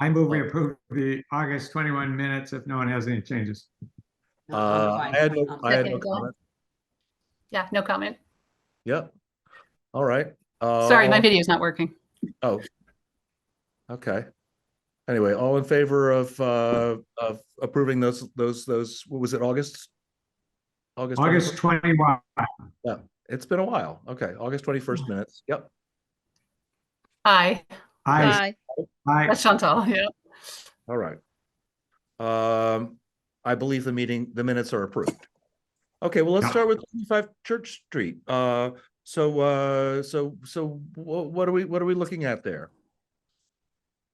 I move we approve the August 21 minutes if no one has any changes. No, I'm fine. I had no Second, comment. Yeah, no comment. Yep. All right. Sorry, my video's not working. Oh, okay. Anyway, all in favor of approving those, what was it, August? August 21. Yeah, it's been a while. Okay, August 21st minutes. Yep. Aye. Aye. Aye. That's Chantal, yeah. All right. I believe the minutes are approved. Okay, well, let's start with 25 Church Street. So what are we looking at there?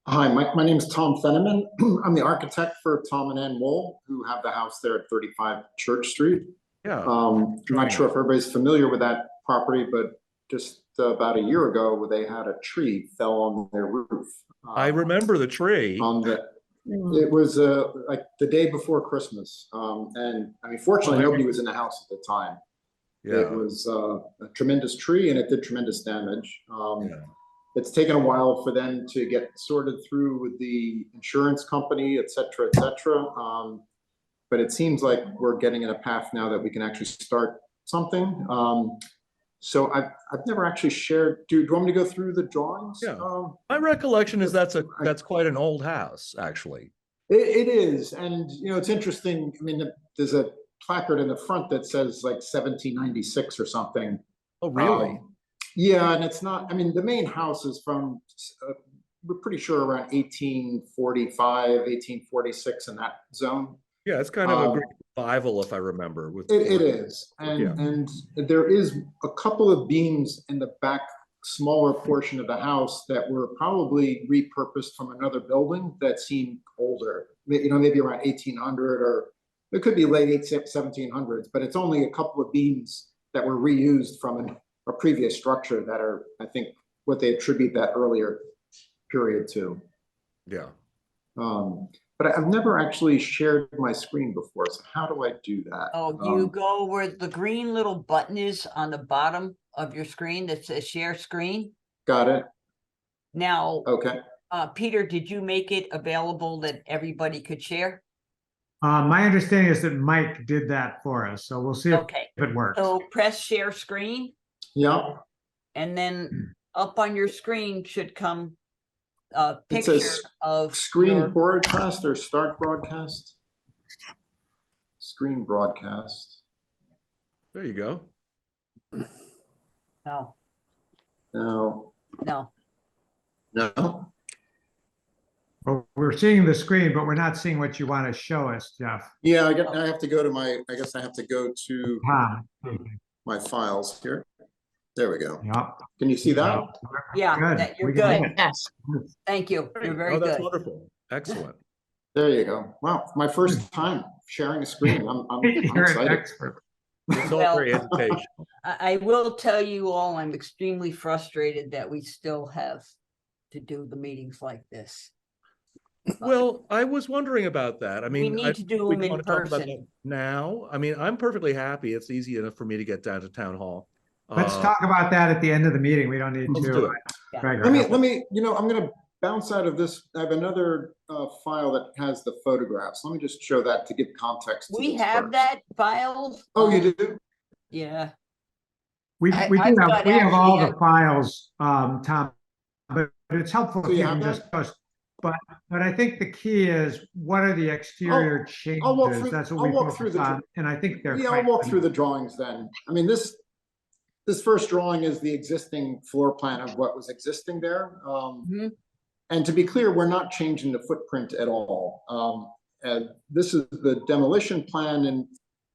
Hi, my name is Tom Fenneman. I'm the architect for Tom and Ann Wool, who have the house there at 35 Church Street. Yeah. I'm not sure if everybody's familiar with that property, but just about a year ago, they had a tree fell on their roof. I remember the tree. It was like the day before Christmas. And I mean, fortunately, nobody was in the house at the time. Yeah. It was a tremendous tree and it did tremendous damage. It's taken a while for them to get sorted through with the insurance company, et cetera, et cetera. But it seems like we're getting in a path now that we can actually start something. So I've never actually shared. Do you want me to go through the drawings? Yeah. My recollection is that's quite an old house, actually. It is, and you know, it's interesting. I mean, there's a placard in the front that says like 1796 or something. Oh, really? Yeah, and it's not. I mean, the main house is from we're pretty sure around 1845, 1846 in that zone. Yeah, it's kind of a great revival, if I remember. It is, and there is a couple of beams in the back, smaller portion of the house that were probably repurposed from another building that seemed older. You know, maybe around 1800 or it could be late 1700s, but it's only a couple of beams that were reused from a previous structure that are, I think, what they attribute that earlier period to. Yeah. But I've never actually shared my screen before, so how do I do that? Oh, you go where the green little button is on the bottom of your screen that says share screen. Got it. Now, okay. Peter, did you make it available that everybody could share? My understanding is that Mike did that for us, so we'll see if it works. So press share screen. Yeah. And then up on your screen should come a picture of screen broadcast or start broadcast. Screen broadcast. There you go. No. No. No. No. Well, we're seeing the screen, but we're not seeing what you want to show us, Jeff. Yeah, I have to go to my. I guess I have to go to my files here. There we go. Yep. Can you see that? Yeah, you're good. Yes. Thank you. You're very that's good. Wonderful. Excellent. There you go. Wow, my first time sharing a screen. I'm excited. An expert. It's all very educational. I will tell you all, I'm extremely frustrated that we still have to do the meetings like this. Well, I was wondering about that. I mean, we need to do them in person now. I mean, I'm perfectly happy. It's easy enough for me to get down to town hall. Let's talk about that at the end of the meeting. We don't need to. Let me, you know, I'm going to bounce out of this. I have another file that has the photographs. Let me just show that to give context. We have that file. Oh, you do? Yeah. We have all the files, Tom, but it's helpful if you can just post. But I think the key is what are the exterior changes? That's what we focus on, and I think they're. Yeah, I'll walk through the drawings then. I mean, this first drawing is the existing floor plan of what was existing there. And to be clear, we're not changing the footprint at all. And this is the demolition plan, and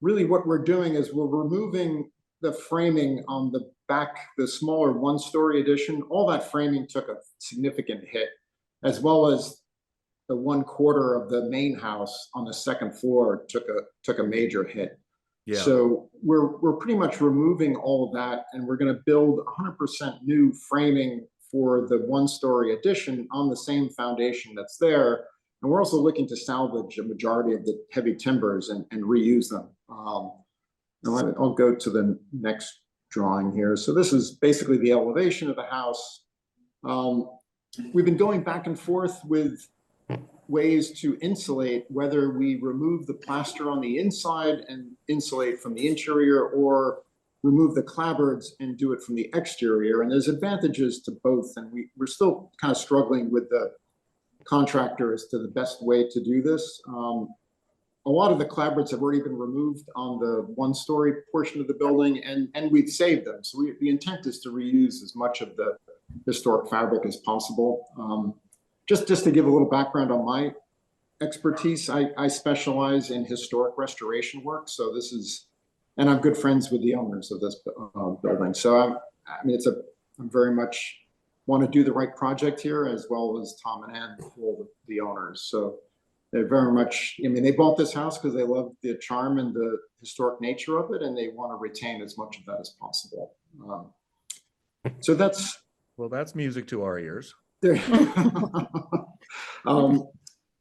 really what we're doing is we're removing the framing on the back, the smaller one-story addition. All that framing took a significant hit, as well as the 1/4 of the main house on the second floor took a major hit. Yeah. So we're pretty much removing all of that, and we're going to build 100% new framing for the 1-story addition on the same foundation that's there. And we're also looking to salvage a majority of the heavy timbers and reuse them. I'll go to the next drawing here. So this is basically the elevation of the house. We've been going back and forth with ways to insulate, whether we remove the plaster on the inside and insulate from the interior, or remove the clapboards and do it from the exterior. And there's advantages to both. And we're still kind of struggling with the contractor as to the best way to do this. A lot of the clapboards have already been removed on the one-story portion of the building, and we've saved them. So the intent is to reuse as much of the historic fabric as possible. Just to give a little background on my expertise, I specialize in historic restoration work. So this is, and I'm good friends with the owners of this building. So I mean, I'm very much want to do the right project here, as well as Tom and Ann, the owners. So they're very much, I mean, they bought this house because they love the charm and the historic nature of it, and they want to retain as much of that as possible. So that's, well, that's music to our ears. there.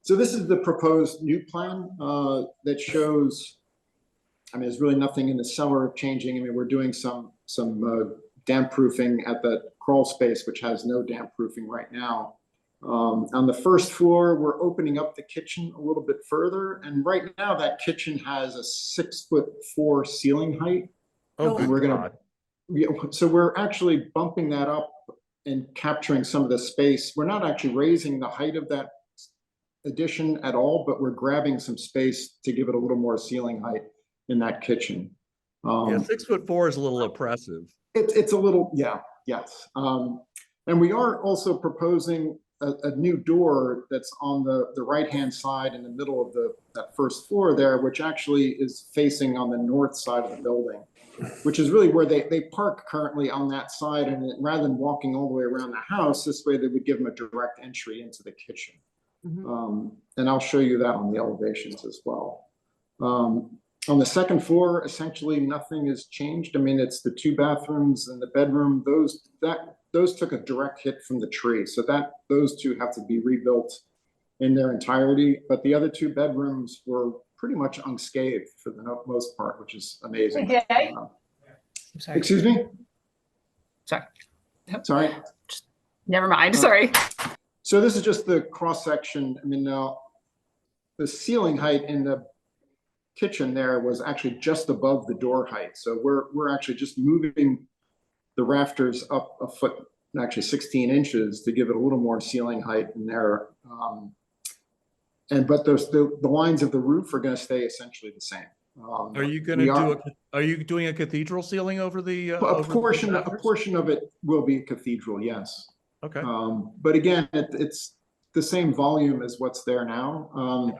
So this is the proposed new plan that shows, I mean, there's really nothing in the cellar changing. I mean, we're doing some damp proofing at the crawl space, which has no damp proofing right now. On the first floor, we're opening up the kitchen a little bit further. And right now that kitchen has a 6'4" ceiling height. Oh, And so we're actually bumping that up and capturing some of the space. We're not actually raising the height of that addition at all, but we're grabbing some space to give it a little more ceiling height in that kitchen. Yeah, 6'4" is a little oppressive. It's a little, yeah, yes. And we are also proposing a new door that's on the right-hand side in the middle of that first floor there, which actually is facing on the north side of the building, which is really where they park currently, on that side. And rather than walking all the way around the house, this way they would give them a direct entry into the kitchen. And I'll show you that on the elevations as well. On the second floor, essentially nothing has changed. I mean, it's the 2 bathrooms and the bedroom. Those took a direct hit from the tree. So those 2 have to be rebuilt in their entirety. But the other 2 bedrooms were pretty much unscathed for the most part, which is amazing. Okay. Sorry. Excuse me? Sorry. Sorry. Never mind. Sorry. So this is just the cross section. I mean, the ceiling height in the kitchen there was actually just above the door height. So we're actually just moving the rafters up a foot, actually 16 inches, to give it a little more ceiling height in there. But the lines of the roof are going to stay essentially the same. Are you going to are you doing a cathedral ceiling over the? A portion of it will be a cathedral, yes. Okay. But again, it's the same volume as what's there now.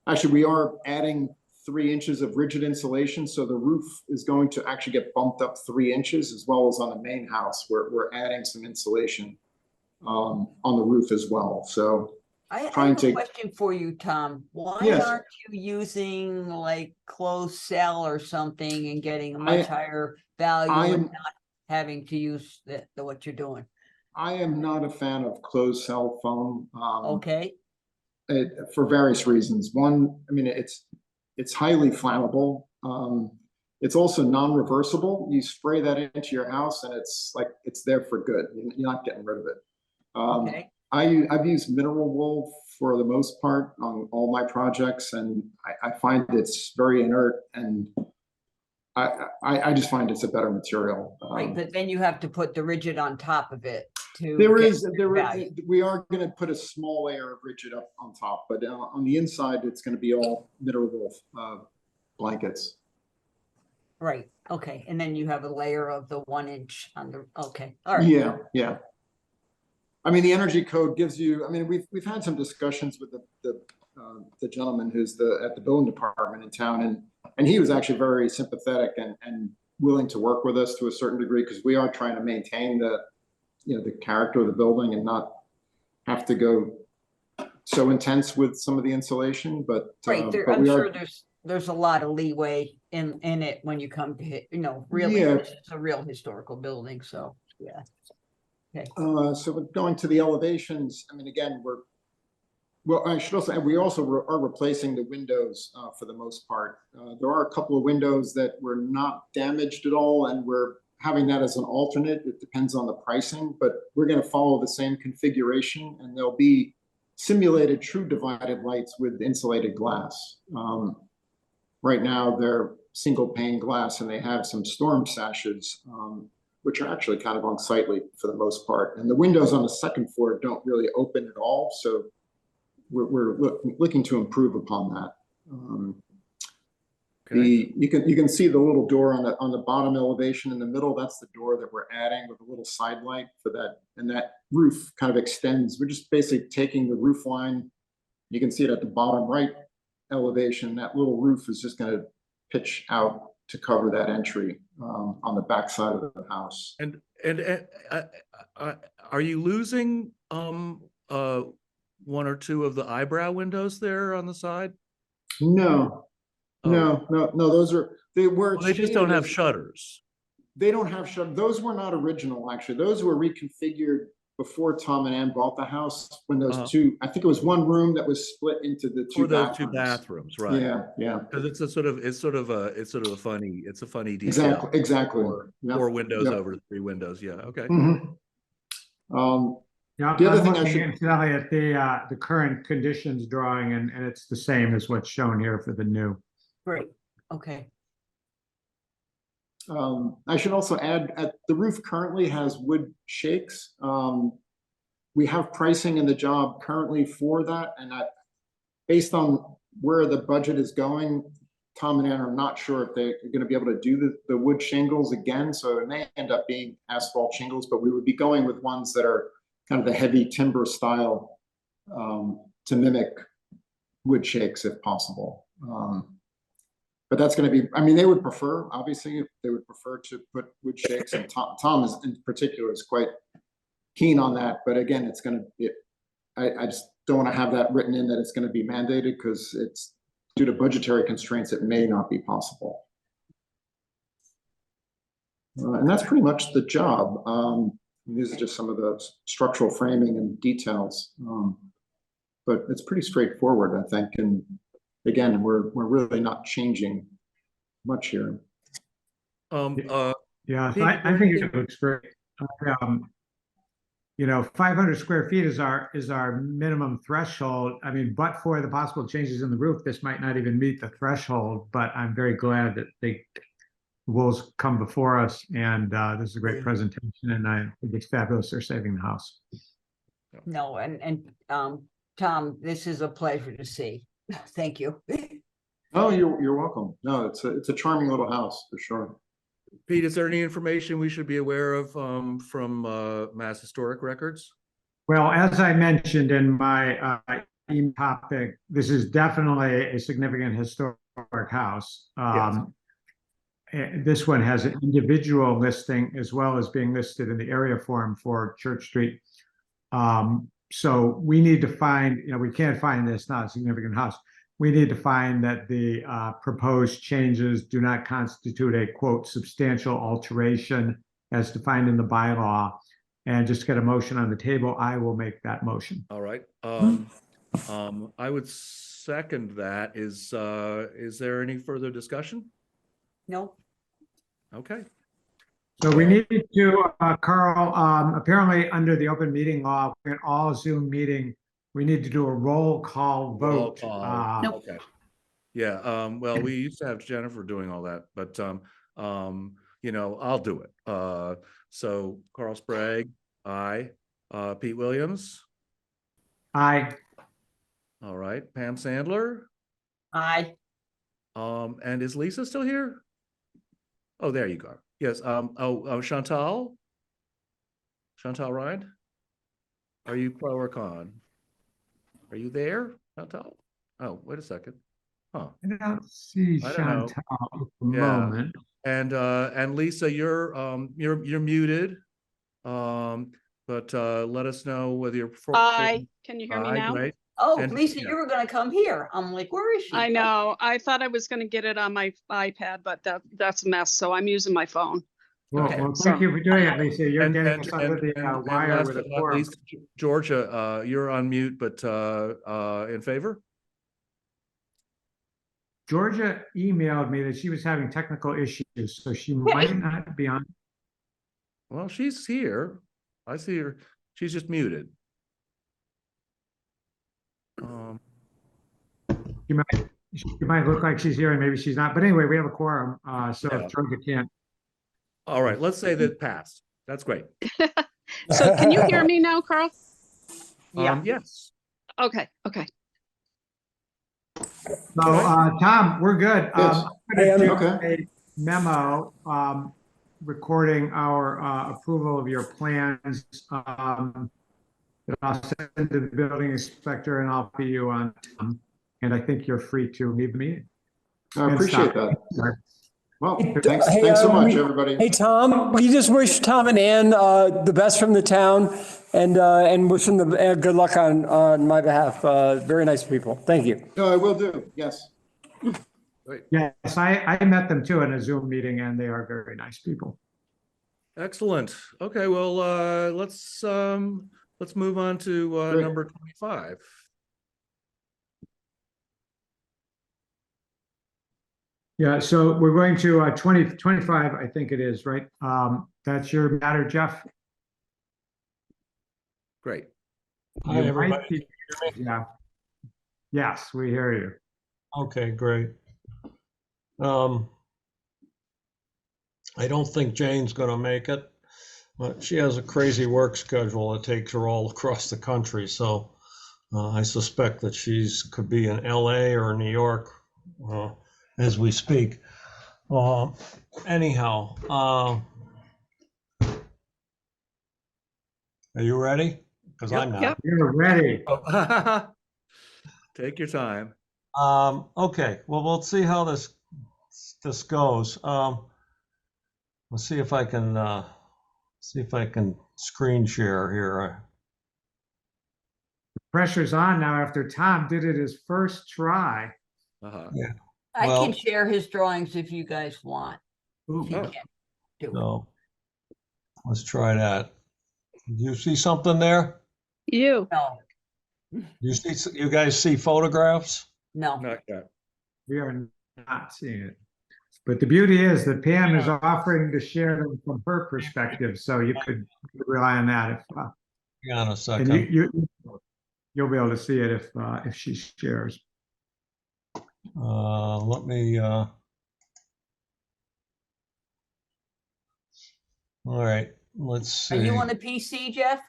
Actually, we are adding 3 inches of rigid insulation, so the roof is going to actually get bumped up 3 inches, as well as on the main house. We're adding some insulation on the roof as well. So I have a question for you, Tom. Why Yes. aren't you using like closed cell or something and getting a much higher value and not having to use what you're doing? I am not a fan of closed cell foam. Okay. For various reasons. One, I mean, it's highly flammable. It's also non-reversible. You spray that into your house and it's like, it's there for good. You're not getting rid of it. Okay. I've used mineral wool for the most part on all my projects, and I find it's very inert, and I just find it's a better material. Right, but then you have to put the rigid on top of it to we are going to put a small layer of rigid up on top, but on the inside it's going to be all mineral wool blankets. Right. Okay. And then you have a layer of the 1 inch on the. Okay. All right. Yeah. I mean, the energy code gives you. I mean, we've had some discussions with the gentleman who's at the building department in town, and he was actually very sympathetic and willing to work with us to a certain degree, because we are trying to maintain the character of the building and not have to go so intense with some of the insulation. But right, I'm sure there's a lot of leeway in it when you come to really, this is a real historical building. So yeah. Okay. So we're going to the elevations. I mean, again, I should also add, we also are replacing the windows for the most part. There are a couple of windows that were not damaged at all, and we're having that as an alternate. It depends on the pricing, but we're going to follow the same configuration, and they'll be simulated true divided lights with insulated glass. Right now they're single pane glass and they have some storm sashes, which are actually kind of unsightly for the most part. And the windows on the second floor don't really open at all. So we're looking to improve upon that. You can see the little door on the bottom elevation in the middle. That's the door that we're adding with a little side light for that. And that roof kind of extends. We're just basically taking the roof line. You can see it at the bottom right elevation. That little roof is just going to pitch out to cover that entry on the back side of the house. And are you losing one or two of the eyebrow windows there on the side? No. Oh. No. Well, They just don't have shutters. They don't have shutters. Those were not original, actually. Those were reconfigured before Tom and Ann bought the house. When those two, I think it was one room that was split into the two bathrooms, right? Yeah. Because it's a funny detail. Exactly. Four windows over 3 windows. Yeah. Okay. Yeah, the other I'm thing I looking should- incidentally at the current conditions drawing, and it's the same as what's shown here for the new. Great, okay. I should also add, the roof currently has wood shakes. We have pricing in the job currently for that, and based on where the budget is going, Tom and Ann are not sure if they're going to be able to do the wood shingles again, so it may end up being asphalt shingles, but we would be going with ones that are kind of the heavy timber style to mimic wood shakes if possible. But that's going to be, I mean, they would prefer, obviously, they would prefer to put wood shakes, and Tom is, in particular, is quite keen on that. But again, it's going to be, I just don't want to have that written in that it's going to be mandated, because it's due to budgetary constraints, it may not be possible. And that's pretty much the job. These are just some of the structural framing and details. But it's pretty straightforward, I think. And again, we're really not changing much here. Yeah, so I think it looks great. 500 square feet is our minimum threshold. I mean, but for the possible changes in the roof, this might not even meet the threshold. But I'm very glad that the Wolves come before us, and this is a great presentation, and I think it's fabulous. They're saving the house. No, and Tom, this is a pleasure to see. Thank you. Oh, you're welcome. No, it's a charming little house for sure. Pete, is there any information we should be aware of from Mass Historic Records? Well, as I mentioned in my email topic, this is definitely a significant historic house. Yes. This one has an individual listing as well as being listed in the area form for Church Street. So we need to find, we can't find this, not a significant house. We need to find that the proposed changes do not constitute a, quote, substantial alteration as defined in the bylaw, and just get a motion on the table. I will make that motion. All right. I would second that. Is there any further discussion? No. Okay. So we need to, Carl, apparently under the open meeting law, in all Zoom meeting, we need to do a roll call vote. Nope. Okay. Yeah. Well, we used to have Jennifer doing all that, but I'll do it. So Carl Sprague, aye. Pete Williams. Aye. All right. Pam Sandler. Aye. And is Lisa still here? Oh, there you go. Yes. Chantal Ryan. Are you pro or con? Are you there, Chantal? Oh, wait a second. Huh. I don't see I don't know. Chantal at the Yeah. moment. And Lisa, you're muted. But let us know whether you're Hi, can you hear me now? Great. Oh, And- Lisa, yeah. you were gonna come here. I'm like, where is she? I know. I thought I was going to get it on my iPad, but that's a mess. So I'm using my phone. Well, Okay. well, thank you for doing it, Lisa. You're getting us under the and wire last with a but not forum. least, Georgia, you're on mute, but in favor? Georgia emailed me that she was having technical issues, so she might not be on. Well, she's here. I see her. She's just muted. Um, She might look like she's here and maybe she's not, but anyway, we have a quorum, so Yeah. if Georgia can't. all right, let's say that passed. That's great. So can you hear me now, Carl? Yeah, Yes. Okay, okay. So, Tom, we're good. Yes. I'm gonna do Okay. a memo, recording our, approval of your plans, that I'll send to the building inspector and I'll be you on, and I think you're free to leave the meeting. I appreciate that. Sorry. Well, Hey, thanks so much, Hey, everybody. Tom, we just wish Tom and Ann the best from the town and wish them the good luck on my behalf. Very nice people. Thank you. No, I will do, yes. Great. Yes, I met them too in a Zoom meeting and they are very nice people. Excellent. Okay, well, let's move on to Great. number 25. Yeah, so we're going to 2025, I think it is, right? That's your matter, Jeff? Great. Hi, You everybody. might be- Yeah. Yes, we hear you. Okay, great. I don't think Jane's gonna make it, but she has a crazy work schedule that takes her all across the country, so I suspect that could be in LA or New York as we speak. Anyhow, are you ready? Because Yep. I'm not. Yep. You're ready. Take your time. Okay, well, we'll see how this goes. Let's see if I can screen share here. Pressure's on now after Tom did it his first try. Uh-huh. Yeah. I Well- can share his drawings if you guys want. Ooh, If he Oh. can't do it. So let's try that. Do you see something there? You. No, You guys see photographs? no. Not yet. we are not seeing it. But the beauty is that Pam is offering to share them from her perspective, so you could rely on that if, Hang on a and second. you'll be able to see it if she shares. Let me, all right, let's Are see. you on a PC, Jeff?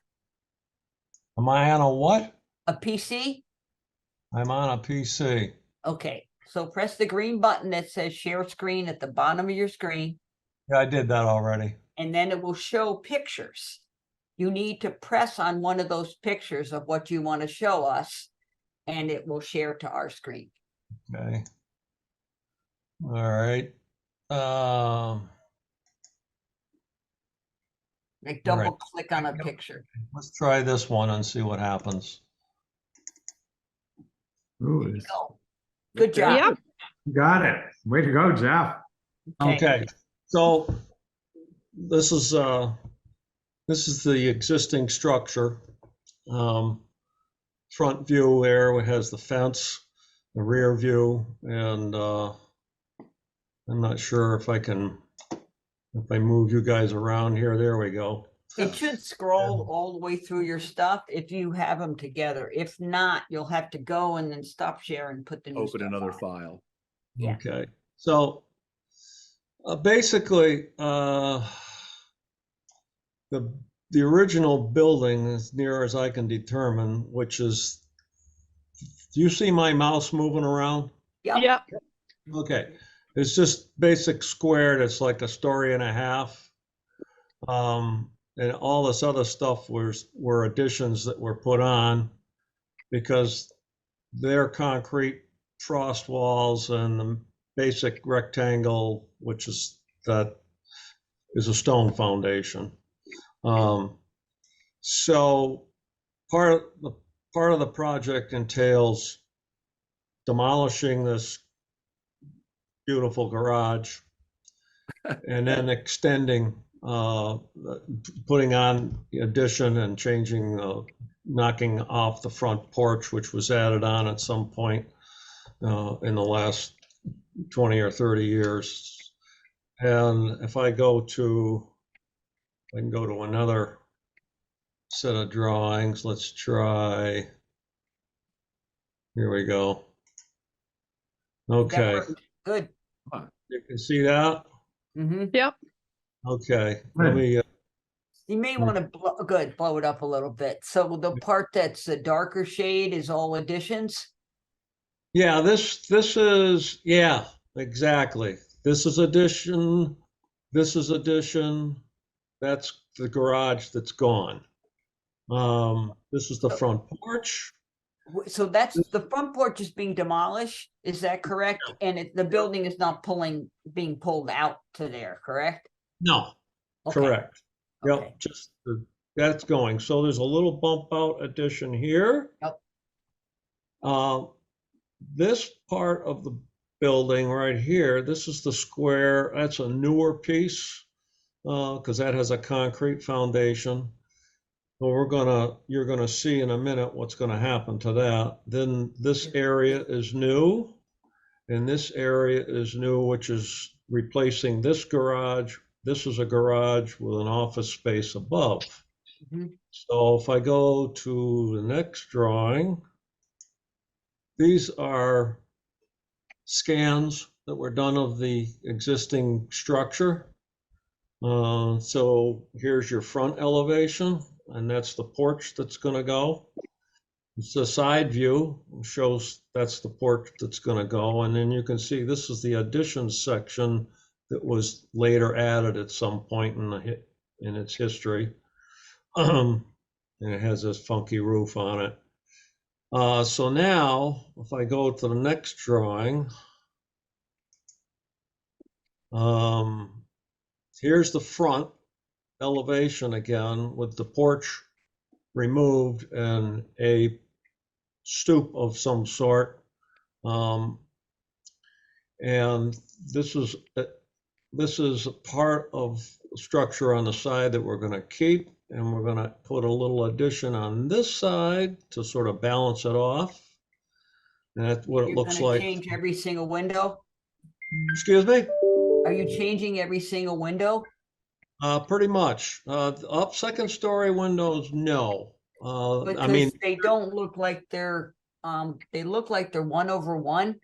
Am I on a what? A PC? I'm on a PC. Okay, so press the green button that says share screen at the bottom of your screen, Yeah, I did that already. and then it will show pictures. You need to press on one of those pictures of what you want to show us, and it will share to our screen. Okay. All right. Like All right. double click on a picture. Let's try this one and see what happens. Ooh, There you go. Good job. Yep. you got it. Way to go, Jeff. Okay, so this is the existing structure. Front view there has the fence, the rear view, and I'm not sure if I move you guys around here. There we go. It should scroll all the way through your stuff if you have them together. If not, you'll have to go and then stop sharing, put the new Open stuff another on. file. Yeah. Okay, so basically, the original building, as near as I can determine, which is, do you see my mouse moving around? Yep. Okay, it's just basic squared. It's like a story and a half. And all this other stuff were additions that were put on because they're concrete frost walls and the basic rectangle, which is a stone foundation. So part of the project entails demolishing this beautiful garage and then extending, putting on the addition and changing, knocking off the front porch, which was added on at some point in the last 20 or 30 years. And if I can go to another set of drawings. Let's try Here we go. That Okay, worked. Good. you can see that? Hmm. Yep. Okay, let me, You may want to blow it up a little bit. So the part that's a darker shade is all additions. yeah, this is, yeah, exactly. This is addition, this is addition, that's the garage that's gone. This is the front porch. So that's the front porch is being demolished. Is that correct? And the building is not being pulled out to there, correct? No, Okay. correct. Yep, Okay. just that's going. So there's a little bump out addition here. Yep. This part of the building right here, this is the square. That's a newer piece because that has a concrete foundation. Well, you're gonna see in a minute what's gonna happen to that. Then this area is new, and this area is new, which is replacing this garage. This is a garage with an office space above. Mhm. So if I go to the next drawing, these are scans that were done of the existing structure. So here's your front elevation, and that's the porch that's going to go. It's a side view, shows that's the porch that's going to go. And then you can see this is the additions section that was later added at some point in its history. And it has this funky roof on it. So now, if I go to the next drawing, here's the front elevation again with the porch removed and a stoop of some sort. And this is a part of the structure on the side that we're going to keep, and we're going to put a little addition on this side to sort of balance it off. And that's what it looks like. Change every single window. Excuse me? Are you changing every single window? Pretty much. Up second story windows, no. I mean, Because they don't look like they look like they're 1/1.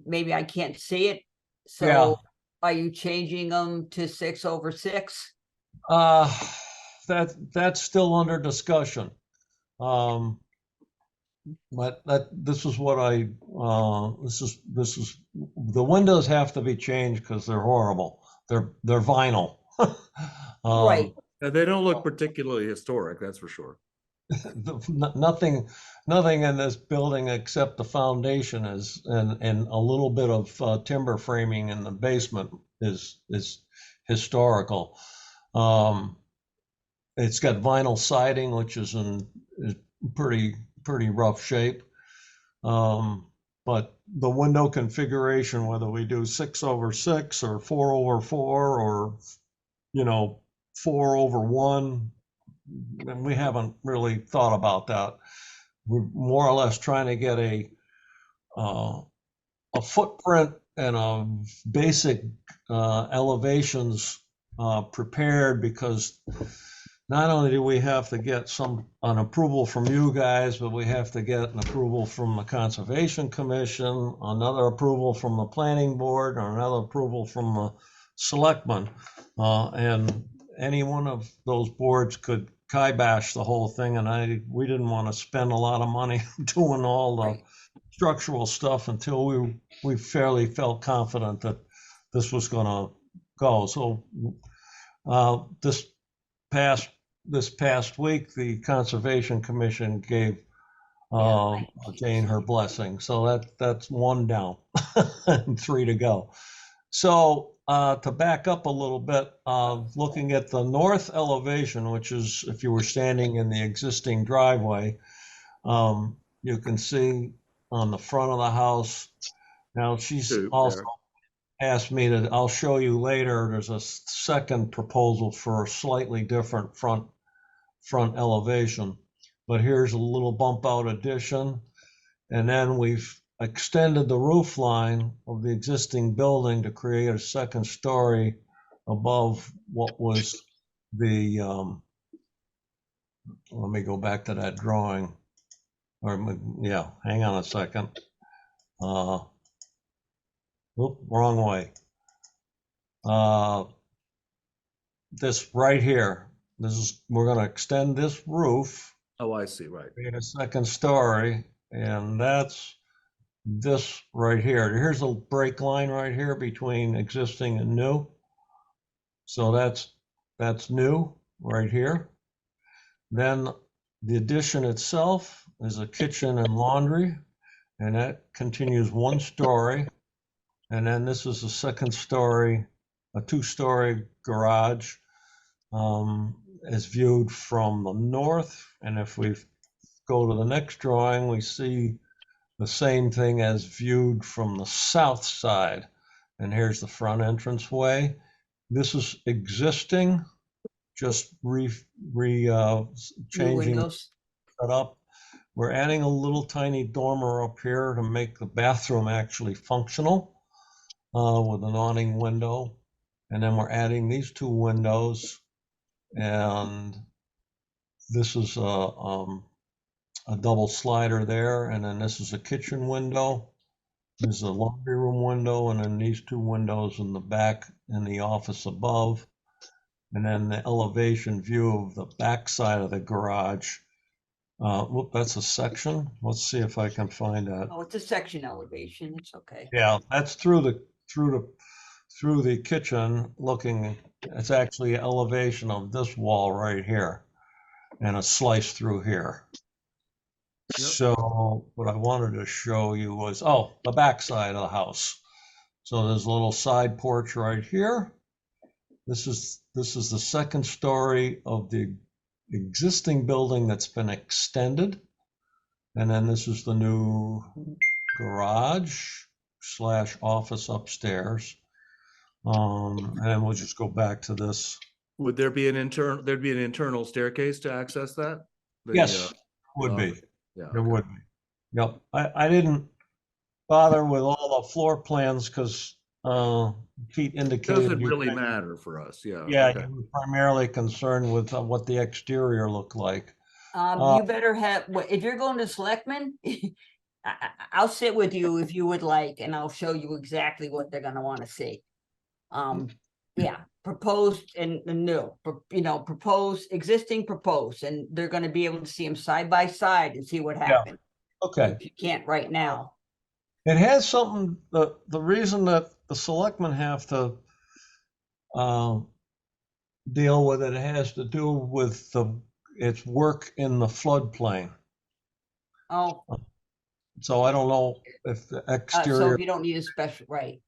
Maybe I can't see it. So yeah. are you changing them to 6/6? That's still under discussion. But this is what this is the windows have to be changed because they're horrible. They're vinyl. Right. They don't look particularly historic, that's for sure. Nothing in this building except the foundation is and a little bit of timber framing in the basement is historical. It's got vinyl siding, which is in pretty rough shape. But the window configuration, whether we do 6/6 or 4/4 or 4/1, and we haven't really thought about that. We're more or less trying to get a footprint and a basic elevations prepared, because not only do we have to get an approval from you guys, but we have to get an approval from the Conservation Commission, another approval from the Planning Board, or another approval from the Selectmen. And any one of those boards could kibosh the whole thing, and we didn't want to spend a lot of money doing all the structural stuff until we fairly felt confident that this was going to go. So this past week, the Conservation Commission gave Jane her blessing. So that's one down and 3 to go. So to back up a little bit, looking at the north elevation, which is if you were standing in the existing driveway, you can see on the front of the house. Now she's also asked me I'll show you later, there's a second proposal for a slightly different front elevation. But here's a little bump out addition. And then we've extended the roof line of the existing building to create a second story above what was the, let me go back to that drawing. yeah, hang on a second. Whoop, wrong way. This right here, we're gonna extend this roof, Oh, I see, right. in a second story, and that's this right here. Here's a break line right here between existing and new. So that's new right here. Then the addition itself is a kitchen and laundry, and that continues 1 story. And then this is a second story, a 2-story garage, is viewed from the north. And if we go to the next drawing, we see the same thing as viewed from the south side. And here's the front entranceway. This is existing, just changing it up. We're adding a little tiny dormer up here to make the bathroom actually functional, with an awning window. And then we're adding these 2 windows, and this is a double slider there, and then this is a kitchen window. There's a laundry room window, and then these 2 windows in the back in the office above. And then the elevation view of the back side of the garage. Whoop, that's a section. Let's see if I can find that. Oh, it's a section elevation. It's okay. Yeah, that's through the kitchen looking. It's actually elevation of this wall right here, and a slice through here. Yep. So what I wanted to show you was, the back side of the house. So there's a little side porch right here. This is the second story of the existing building that's been extended. And then this is the new garage / office upstairs. And we'll just go back to this. Would there be there'd be an internal staircase to access that? Yes, would be. Yeah, There would be. Yep. I didn't bother with all the floor plans because Pete indicated. Doesn't really matter for us. Yeah. Yeah, okay. you were primarily concerned with what the exterior looked like. You better have, if you're going to selectmen, I'll sit with you if you would like, and I'll show you exactly what they're gonna want to see. Yeah, proposed and new, proposed, existing, proposed, and they're gonna be able to see them side by side and see what happened. Okay. You can't right now. It has something, the reason that the selectmen have to deal with it has to do with its work in the floodplain. Oh, So I don't know if the so exterior. you don't need a special, right.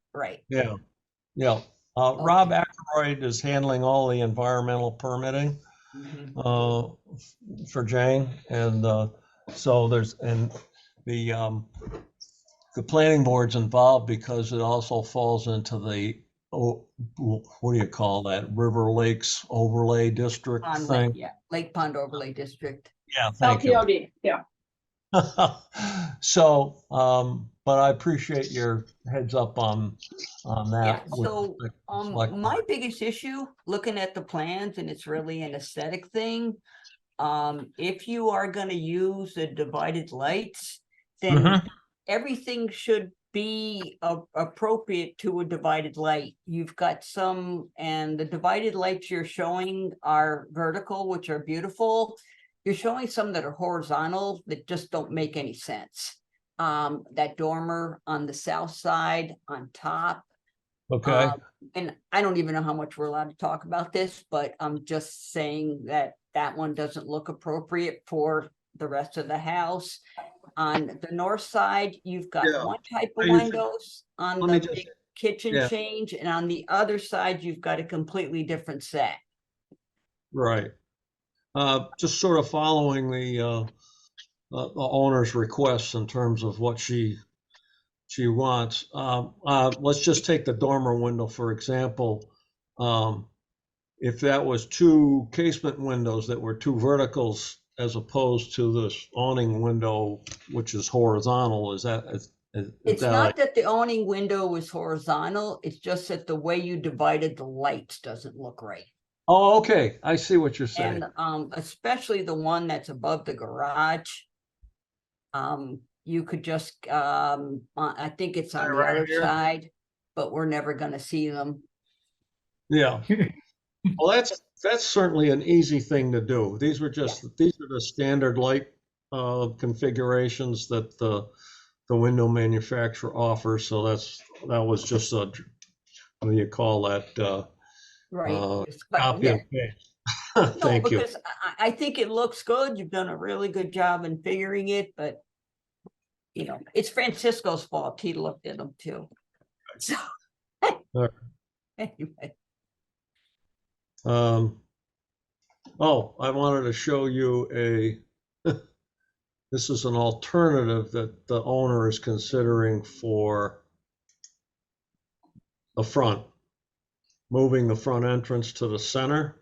Yeah. Rob Ackroyd is handling all the environmental permitting for Jane, and so the planning board's involved because it also falls into the what do you call that, River Lakes Overlay District thing? Lake Pond Overlay District. Yeah, thank you. LPOD, yeah. So, but I appreciate your heads up on that. Yeah, so my biggest issue looking at the plans, and it's really an aesthetic thing, if you are going to use the divided lights, then everything should be appropriate to a divided light. You've got some, and the divided lights you're showing are vertical, which are beautiful. You're showing some that are horizontal that just don't make any sense. That dormer on the south side on top. Okay. And I don't even know how much we're allowed to talk about this, but I'm just saying that one doesn't look appropriate for the rest of the house. On the north side, you've got one type of windows on the big kitchen change, and on the other side, you've got a completely different set. Right. Just sort of following the owner's requests in terms of what she wants. Let's just take the dormer window, for example. If that was 2 casement windows that were 2 verticals as opposed to this awning window, which is horizontal, is it's not that the awning window is horizontal, it's just that the way you divided the lights doesn't look right. Oh, okay. I see what you're saying. And especially the one that's above the garage. You could just, I think it's on the Right other here? side, but we're never gonna see them. Yeah. Well, that's certainly an easy thing to do. These are the standard light configurations that the window manufacturer offers. So that was just a, what do you call that? Right. But Copy yeah, and paste. no, Thank you. because I think it looks good. You've done a really good job in figuring it, but you know, it's Francisco's fault. He looked at them too. So Right. anyway, Oh, I wanted to show you this is an alternative that the owner is considering for the front, moving the front entrance to the center.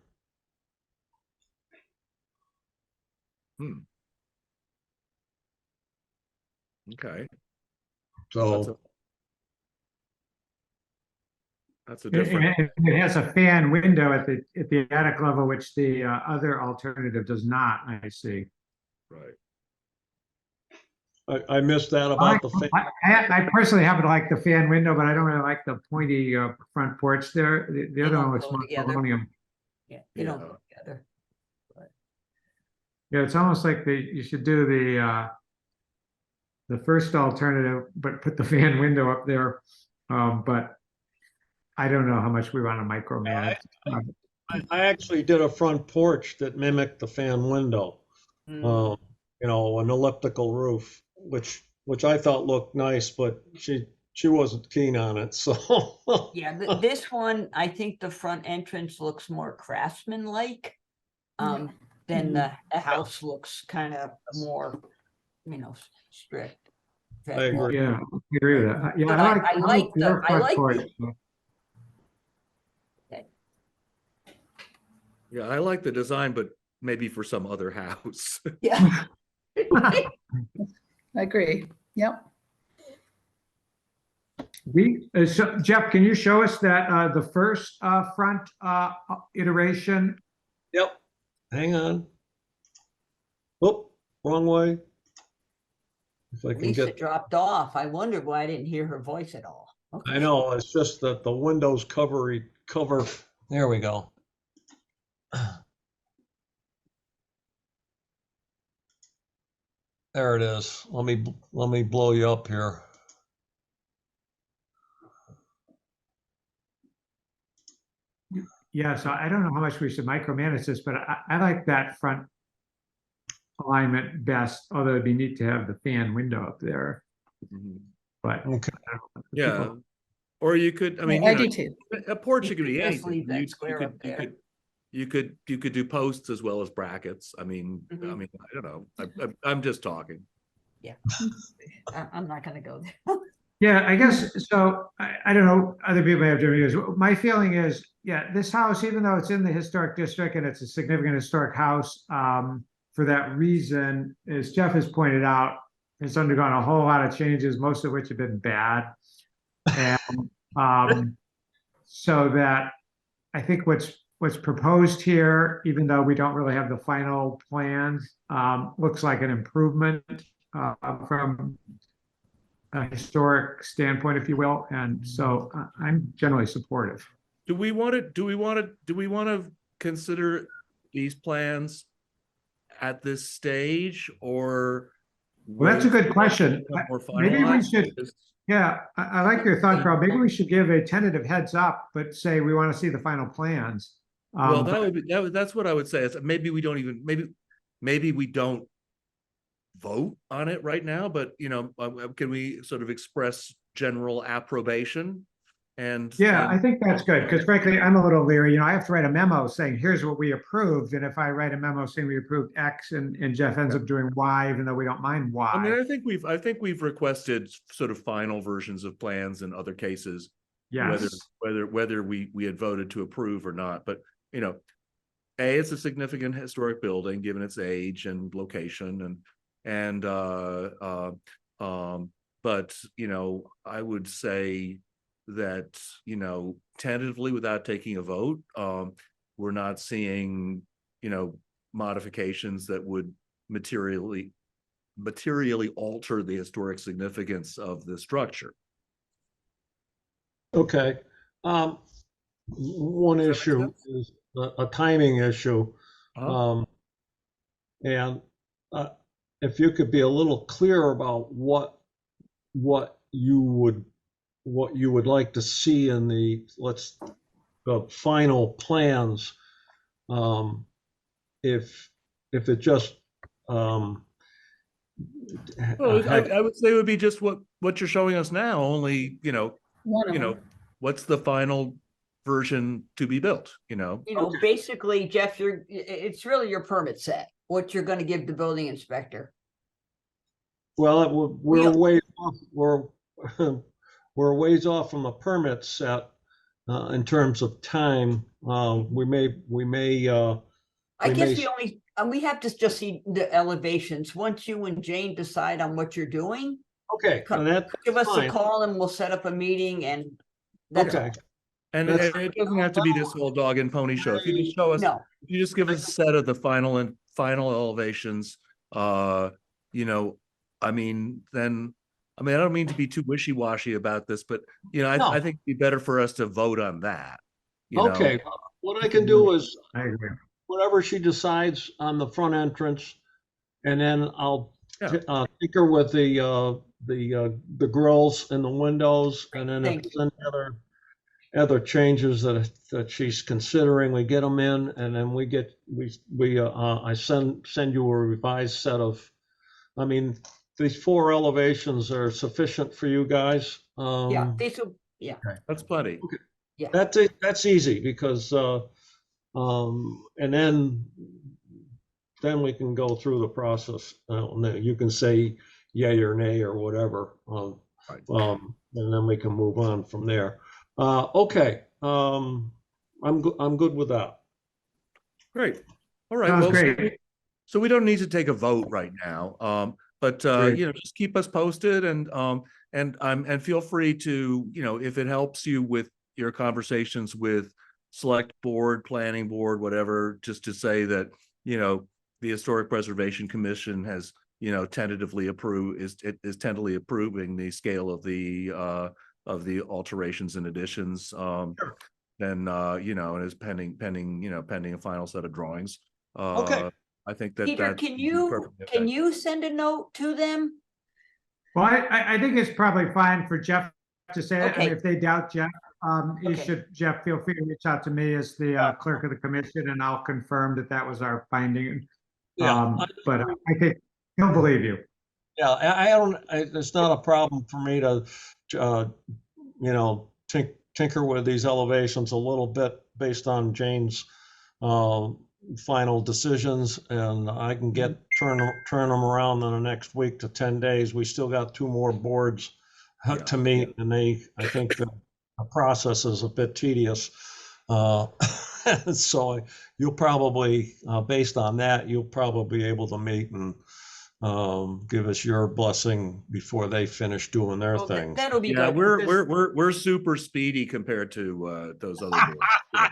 Okay. So That's a different. It has a fan window at the attic level, which the other alternative does not, I see. Right. I missed that about the fan. I personally happen to like the fan window, but I don't really like the pointy front porch there. The They other don't one was go more together. colonial. yeah, they don't go together. Yeah, it's almost like you should do the first alternative, but put the fan window up there. But I don't know how much we want to micromanage. I actually did a front porch that mimicked the fan window. Mm. You know, an elliptical roof, which I thought looked nice, but she wasn't keen on it. So Yeah, this one, I think the front entrance looks more craftsman-like. Then the house looks kind of more, you know, strict. I agree. Yeah, I agree with that. Yeah, But I like your I front like porch. Yeah, I like the design, but maybe for some other house. Yeah. I agree. Yep. So Jeff, can you show us that the first front iteration? Yep. Hang on. Oop, wrong way. If I can Lisa get, dropped off. I wondered why I didn't hear her voice at all. Okay. I know, it's just that the windows cover, there we go. There it is. Let me blow you up here. Yeah, so I don't know how much we should micromanage this, but I like that front alignment best, although it'd be neat to have the fan window up there. Mhm. But Okay. Yeah. Or you could, I mean, I you know, do too. a porch, it could be Just anything. leave that You square could, up there. you could do posts as well as brackets. I mean, Mhm. I don't know. I'm just talking. I'm not gonna go there. yeah, I guess, so I don't know, other people have different views. My feeling is, yeah, this house, even though it's in the historic district and it's a significant historic house, for that reason, as Jeff has pointed out, it's undergone a whole lot of changes, most of which have been bad. And so that I think what's proposed here, even though we don't really have the final plans, looks like an improvement from a historic standpoint, if you will. And so I'm generally supportive. Do we want to consider these plans at this stage, or? Well, that's a good question. More Maybe we finalized? should, yeah, I like your thought, Carl. Maybe we should give a tentative heads up, but say we want to see the final plans. Well, that's what I would say. Is maybe we don't even, maybe we don't vote on it right now, but you know, can we sort of express general approbation? And yeah, I think that's good, because frankly, I'm a little leery. You know, I have to write a memo saying, here's what we approved. And if I write a memo saying we approved X and Jeff ends up doing Y, even though we don't mind Y. I mean, I think we've requested sort of final versions of plans in other cases, Yes. whether we had voted to approve or not. But you know, it's a significant historic building given its age and location, but you know, I would say that, you know, tentatively, without taking a vote, we're not seeing, you know, modifications that would materially materially alter the historic significance of the structure. Okay. One Does that make issue sense? is a timing issue. Uh-huh. And if you could be a little clearer about what you would like to see in the final plans, if it just Well, I would say it would be just what you're showing us now, only, One of them. what's the final version to be built, Basically, Jeff, it's really your permit set, what you're gonna give the building inspector. Well, we're way off. We're a ways off from a permit set in terms of time. We may. I guess we have to just see the elevations. Once you and Jane decide on what you're doing, Okay, that's give us a fine. call and we'll set up a meeting and that's Okay. all. And it doesn't have to be this whole dog and pony show. If you just show us, No, if you just give us a set of the final elevations, I don't mean to be too wishy-washy about this, but I think it'd be better for us to vote on that. Okay, what I can do is I agree. whatever she decides on the front entrance, and then I'll Yeah. tinker with the grills and the windows, and then if Thank there's any other changes that she's considering, we get them in, and then I send you a revised set of. I mean, these 4 elevations are sufficient for you guys. yeah, That's plenty. yeah. That's easy because and then we can go through the process. You can say yay or nay or whatever, Right. and then we can move on from there. Okay, I'm good with that. Great. All right. Sounds Well, great. so we don't need to take a vote right now. But Great. just keep us posted and feel free to, if it helps you with your conversations with select board, planning board, whatever, just to say that, the Historic Preservation Commission has, tentatively tentatively approving the scale of the alterations and additions. Then, and is pending a final set of drawings. Okay. I think that Peter, can you send a note to them? Well, I think it's probably fine for Jeff to say it. I mean, Okay. if they doubt Jeff, Okay. Jeff, feel free to reach out to me as the clerk of the commission, and I'll confirm that was our finding. Yeah. But I think he'll believe you. Yeah, I don't. It's not a problem for me to, tinker with these elevations a little bit based on Jane's final decisions, and I can turn them around in the next week to 10 days. We still got 2 more boards to meet, and I think the process is a bit tedious. So you'll probably, based on that, you'll probably be able to meet and give us your blessing before they finish doing their thing. That'll be Yeah, good. we're super speedy compared to those other boards. Yeah.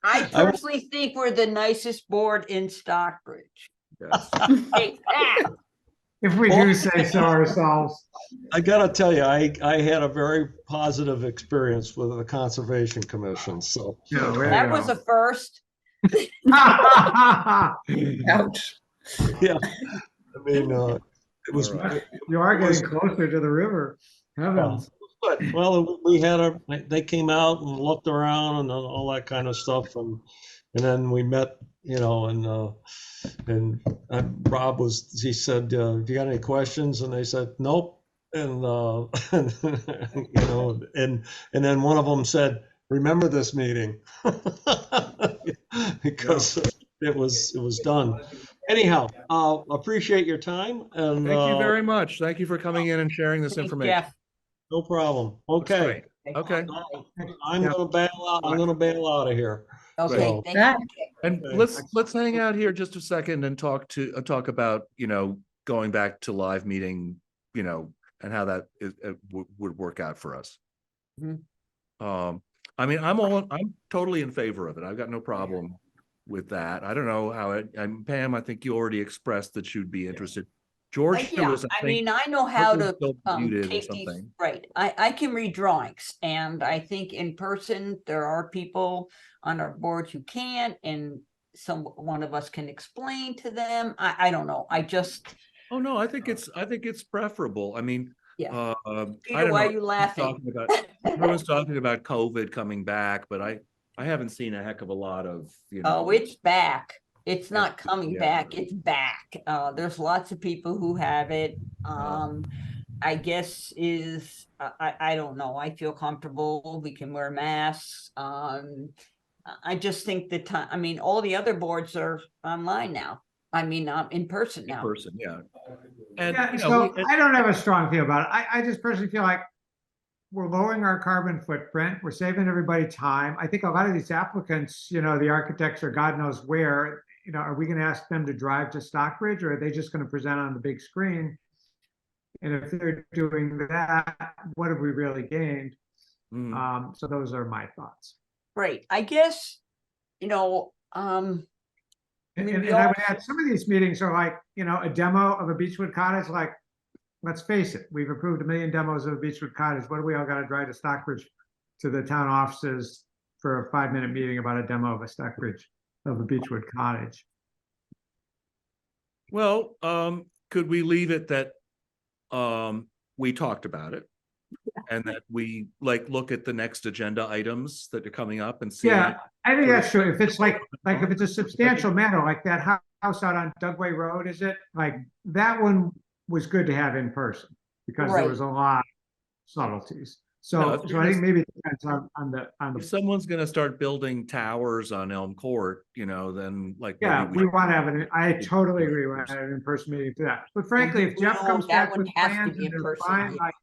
I personally think we're the nicest board in Stockbridge. Yes. Take that. If we do say so ourselves. I gotta tell you, I had a very positive experience with the Conservation Commission, so. Yeah, there you That go. was a first. Ouch. Yeah, I mean, it was. All right. You are getting closer to the river. Heavens. Good. Well, they came out and looked around and all that kind of stuff, and then we met, and Rob he said, "Do you got any questions?" And they said, "Nope." And and then one of them said, "Remember this meeting," because it was done. Anyhow, appreciate your time, and Thank you very much. Thank you for coming in and sharing this Thanks, information. Jeff. no problem. That's Okay, great. Okay. I'm gonna bail out of here. Okay, So- thank you. And let's hang out here just a second and talk about, going back to live meeting, and how that would work out for us. Mhm. I mean, I'm totally in favor of it. I've got no problem with that. I don't know how Pam, I think you already expressed that you'd be interested George Yeah, was, I mean, I know how was to still muted or take these, something. right, I can read drawings, and I think in person, there are people on our board who can't, and one of us can explain to them. I don't know, I just, Oh, no, I think it's preferable. I mean, yeah. I Peter, don't why know. are you laughing? Everyone's talking about COVID coming back, but I haven't seen a heck of a lot of, Oh, it's back. It's Yeah, not coming yeah. back, it's back. There's lots of people who have it. I guess I don't know. I feel comfortable. We can wear masks. I just think the time, I mean, all the other boards are online now. I mean, in person in now. person, yeah. And, Yeah, so I don't have a strong feel about it. I just personally feel like we're lowering our carbon footprint. We're saving everybody time. I think a lot of these applicants, the architects or God knows where, are we going to ask them to drive to Stockbridge, or are they just going to present on the big screen? And if they're doing that, what have we really gained? So those are my thoughts. Right. I guess, And I would add, some of these meetings are like, a demo of a Beechwood cottage. Like, let's face it, we've approved 1 million demos of a Beechwood cottage. What do we all got to drive to Stockbridge to the town offices for a 5-minute meeting about a demo of a Beechwood cottage? well, could we leave it that we talked about it, and that we look at the next agenda items that are coming up and see? Yeah, I think that's true. If it's like if it's a substantial matter, like that house out on Dugway Road, is it like that one was good to have in person because there was a lot of subtleties. So I think maybe it depends on the. If someone's going to start building towers on Elm Court, then Yeah, maybe we want to have it. I totally agree. We want to have an in-person meeting for that. But frankly, if Jeff comes back with plans and they're fine, like,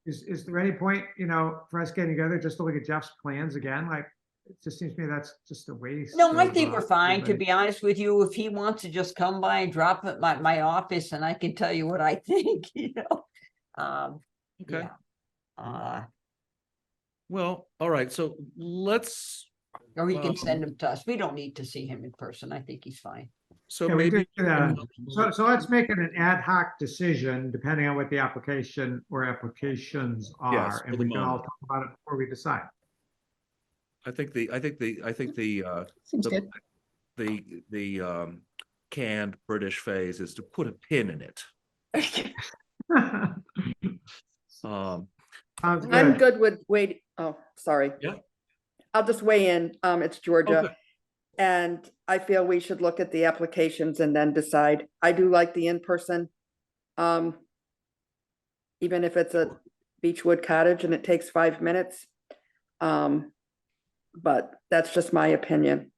is there any point, for us getting together just to look at Jeff's plans again? Like, it just seems to me that's just a waste. No, I think we're fine, to be honest with you. If he wants to just come by and drop at my office, and I can tell you what I think, Okay. Yeah. Well, all right. So let's. Or he can send him to us. We don't need to see him in person. I think he's fine. So Yeah, maybe. So let's make it an ad hoc decision depending on what the application or applications are, and we can all talk about it before we decide. I think the Seems good. the canned British phase is to put a pin in it. I'm good with wait. Oh, sorry. Yeah. I'll just weigh in. It's Georgia. Okay. And I feel we should look at the applications and then decide. I do like the in-person. Even if it's a Beechwood cottage and it takes 5 minutes. But that's just my opinion.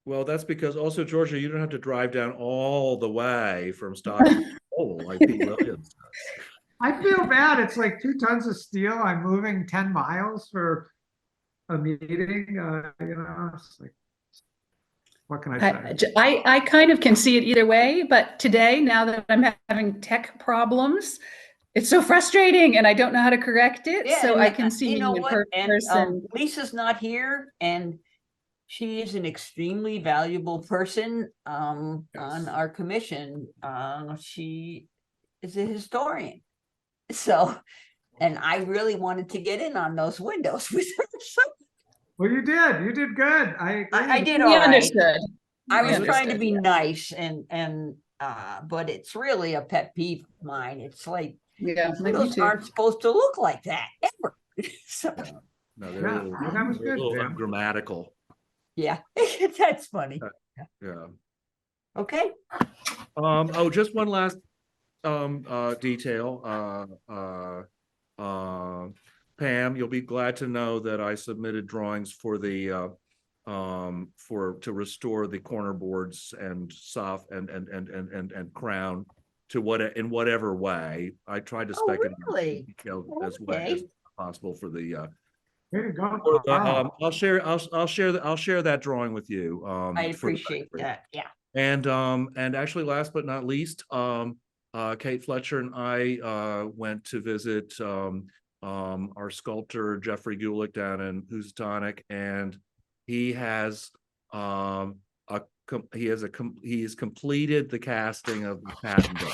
Well, that's because also, Georgia, you don't have to drive down all the way from Stockbridge like Pete Williams. I feel bad. It's like 2 tons of steel. I'm moving 10 miles for a meeting. It's like, what can I say? I kind of can see it either way, but today, now that I'm having tech problems, it's so frustrating and I don't know how to correct it. Yeah, So I can see you know meeting what? in And person. Lisa's not here, and she is an extremely valuable person on our commission. She is a historian. So, and I really wanted to get in on those windows with her. Well, you did good. I did We all right. understood. I was We trying to understood, be yeah. nice but it's really a pet peeve of mine. It's like, Yeah, me windows too. aren't supposed to look like that ever. So, No, they're a little, that was they're a good, little Pam. ungrammatical. yeah, that's funny. Yeah. Okay. Oh, just one last detail. Pam, you'll be glad to know that I submitted drawings for the to restore the corner boards and soft and crown to in whatever way. I tried to spec it Really? as way as possible for the Way to go, Carl. I'll share that drawing with you. I appreciate that. Yeah. And actually, last but not least, Kate Fletcher and I went to visit our sculptor Jeffrey Gulick down in Housatonic, and he has he has completed the casting of the patent book.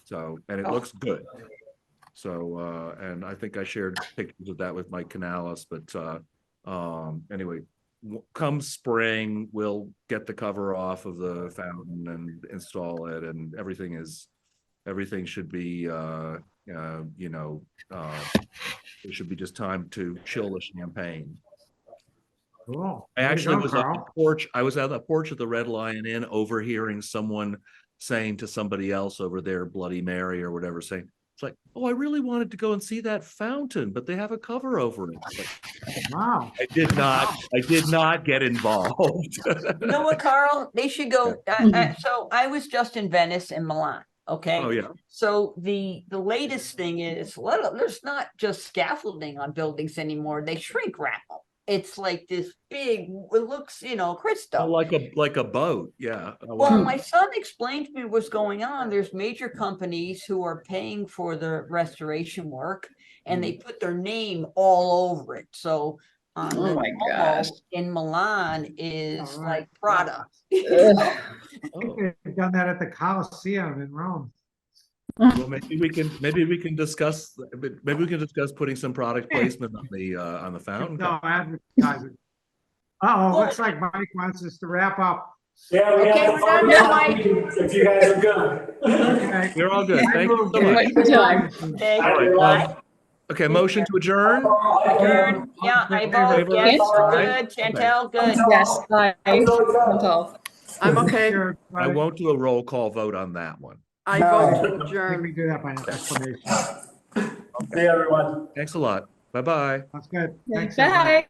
So, and it looks good. So, and I think I shared pictures of that with Mike Canales, but anyway, come spring, we'll get the cover off of the fountain and install it, and everything should be, it should be just time to chill the champagne. Cool. I Way to actually go, was on the Carl. porch. I was at the porch of the Red Lion Inn, overhearing someone saying to somebody else over there, Bloody Mary or whatever, saying, it's like, oh, I really wanted to go and see that fountain, but they have a cover over it. It's like, Wow. I did not get involved. You know what, Carl? They should go. So I was just in Venice and Milan. Okay. Oh, yeah. So the latest thing is, there's not just scaffolding on buildings anymore. They shrink wrap them. It's like this big. It looks, crystal. Like a boat. Yeah. Well, my son explained to me what's going on. There's major companies who are paying for the restoration work, and they put their name all over it. So Oh the my Duomo gosh. in Milan is All right. like Prada. I think they've done that at the Colosseum in Rome. Well, maybe we can discuss putting some product placement on the fountain. No advertising. Uh-oh, looks like Mike wants us to wrap up. Yeah, we Okay, have we're to done now, Mike. if you guys are good. Okay. We're all good. Thank you so I much. move- Good time. Okay, All right. bye. Okay, motion to adjourn. Adjourn. Yeah, I vote Favor? yes. Aye. Good. Chantel, good. Yes, bye. Chantal. I'm okay. Sure, I won't do a roll call vote on that one. I vote to I think adjourn. we do that by acclamation. See everyone. Thanks a lot. Bye-bye. That's good. Thanks, everybody. Bye.